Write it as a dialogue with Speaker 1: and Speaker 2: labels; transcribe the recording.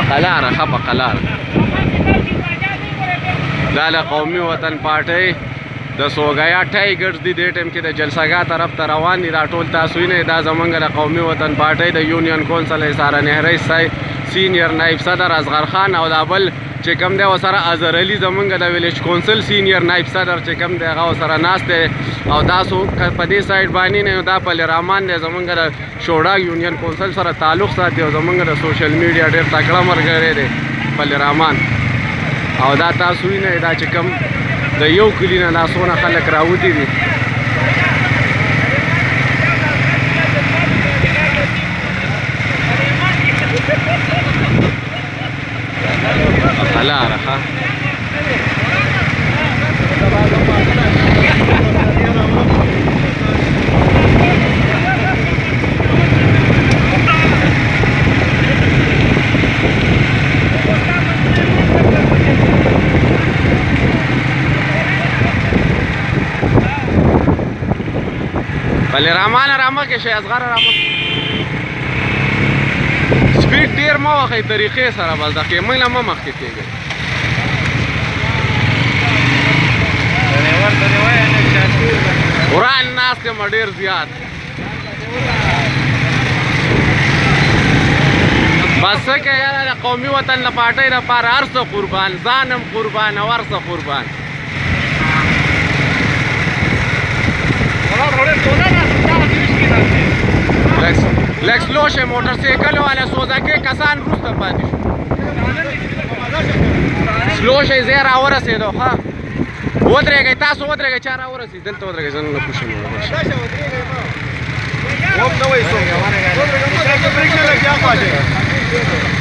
Speaker 1: قلاره ښه په قلاره دا له قومي وطن پارټۍ د سوګیا ټایګرز دي دې ټیم کې د جلسګاه طرف ته روان دي دا ټول تاسو وینئ دا زمونږ د قومي وطن پارټۍ د یونین کونسل ایساره نهري سینیر نایب صدر اصغر خان او دا بل چې کوم دی ورسره اظهر علي زمونږ د ویلیج کونسل سینیر نایب صدر چې کوم دی هغه ورسره ناست دی او تاسو په دې سایډ باندې نه دا پل رحمان دی زمونږ د شوډا یونین کونسل سره تعلق ساتي او زمونږ د سوشل میډیا ډېر تکړه ملګری دی پل رحمان او دا تاسو وینئ دا چې کوم د یو کلي نه دا څونه خلک راوتي دي قلاره ښه بلې رحمانه رامخکې شئ اصغره رامخکې سپیډ ډېر مه وهئ طریقې سره بس دقیقې موږ نه مه مخکې کېږئ وران ناست یم ډېر زیات بس څه کوې یاره د قومي وطن د پارټۍ دپاره هر څه قربان ځانم قربان او هر څه قربان لږ سلو شئ موټرسایکل والا سوزکۍ کسان وروسته پاتې شو سلو شئ ځای راورسېدو ښه ودرېږئ تاسو ودرېږئ چا راورسېد دلته ودرېږئ زه نه پوښتنه وکړم